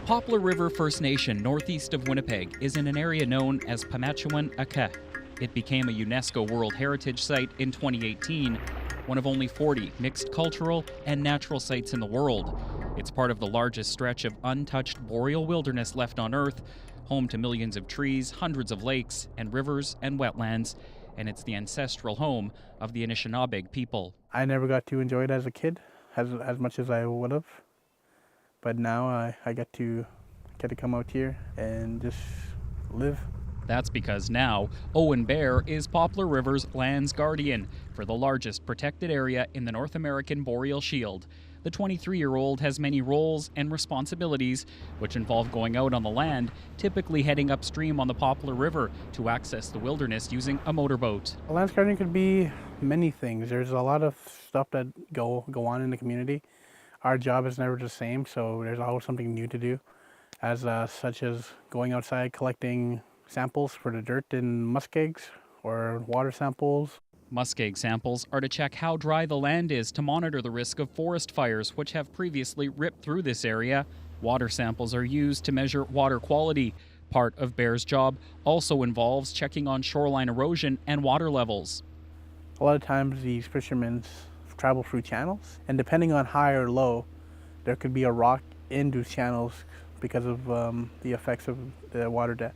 Poplar River First Nation northeast of Winnipeg is in an area known as Pimachiowin Aki. It became a UNESCO World Heritage Site in 2018, one of only 40 mixed cultural and natural sites in the world. It's part of the largest stretch of untouched boreal wilderness left on Earth, home to millions of trees, hundreds of lakes and rivers and wetlands, and it's the ancestral home of the Anishinaabemowin people. I never got to enjoy it as a kid as much as I would have, but now I get to come out here and just live. That's because now Owen Bear is Poplar River's lands guardian for the largest protected area in the North American Boreal Shield. The 23-year-old has many roles and responsibilities, which involve going out on the land, typically heading upstream on the Poplar River to access the wilderness using a motorboat. Lands guardian could be many things. There's a lot of stuff that go on in the community. Our job is never the same, so there's always something new to do, such as going outside collecting samples for the dirt in muskegs or water samples. Muskeg samples are to check how dry the land is to monitor the risk of forest fires, which have previously ripped through this area. Water samples are used to measure water quality. Part of Bear's job also involves checking on shoreline erosion and water levels. A lot of times these fishermen travel through channels, and depending on high or low, there could be a rock in those channels because of the effects of the water depth.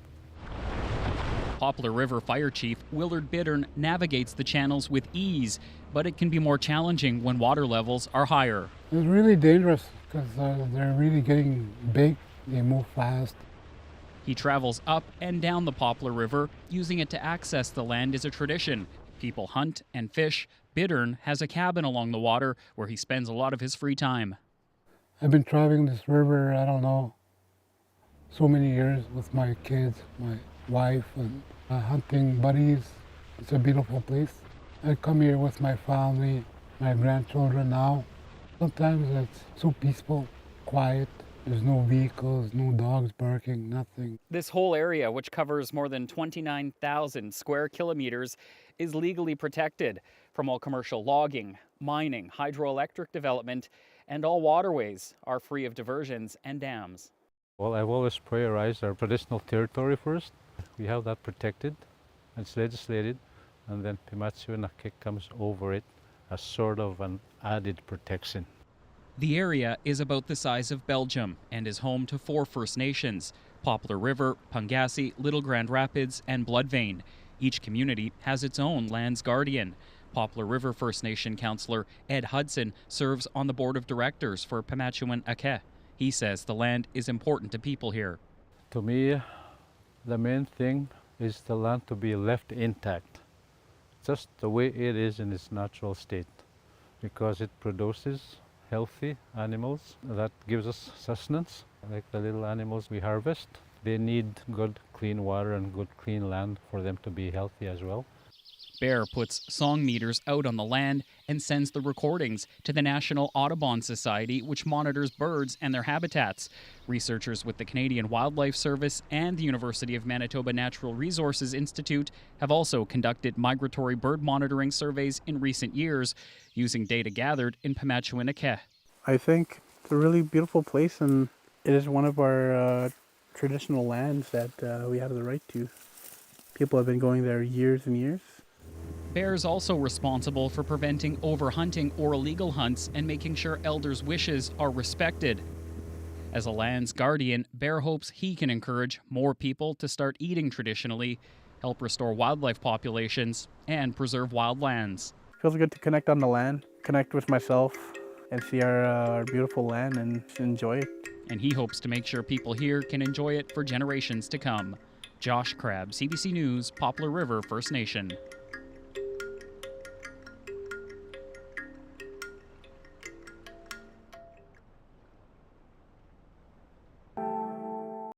Poplar River Fire Chief Willard Bittern navigates the channels with ease, but it can be more challenging when water levels are higher. It's really dangerous because they're really getting big, they move fast. He travels up and down the Poplar River. Using it to access the land is a tradition. People hunt and fish. Bittern has a cabin along the water where he spends a lot of his free time. I've been traveling this river, I don't know, so many years with my kids, my wife, and hunting buddies. It's a beautiful place. I come here with my family, my grandchildren now. Sometimes it's so peaceful, quiet. There's no vehicles, no dogs barking, nothing. This whole area, which covers more than 29,000 square kilometers, is legally protected from all commercial logging, mining, hydroelectric development, and all waterways are free of diversions and dams. Well, I've always prioritized our traditional territory first. We have that protected, it's legislated, and then Pimachiowin Aki comes over it as sort of an added protection. The area is about the size of Belgium and is home to 4 First Nations: Poplar River, Pungassi, Little Grand Rapids, and Bloodvein. Each community has its own lands guardian. Poplar River First Nation councillor Ed Hudson serves on the board of directors for Pimachiowin Aki. He says the land is important to people here. To me, the main thing is the land to be left intact, just the way it is in its natural state, because it produces healthy animals that gives us sustenance. Like the little animals we harvest, they need good clean water and good clean land for them to be healthy as well. Bear puts song meters out on the land and sends the recordings to the National Audubon Society, which monitors birds and their habitats. Researchers with the Canadian Wildlife Service and the University of Manitoba Natural Resources Institute have also conducted migratory bird monitoring surveys in recent years, using data gathered in Pimachiowin Aki. I think it's a really beautiful place, and it is one of our traditional lands that we have the right to. People have been going there years and years. Bear's also responsible for preventing overhunting or illegal hunts and making sure elders' wishes are respected. As a lands guardian, Bear hopes he can encourage more people to start eating traditionally, help restore wildlife populations, and preserve wildlands. Feels good to connect on the land, connect with myself, and see our beautiful land and enjoy it. And he hopes to make sure people here can enjoy it for generations to come. Josh Crabb, CBC News, Poplar River First Nation.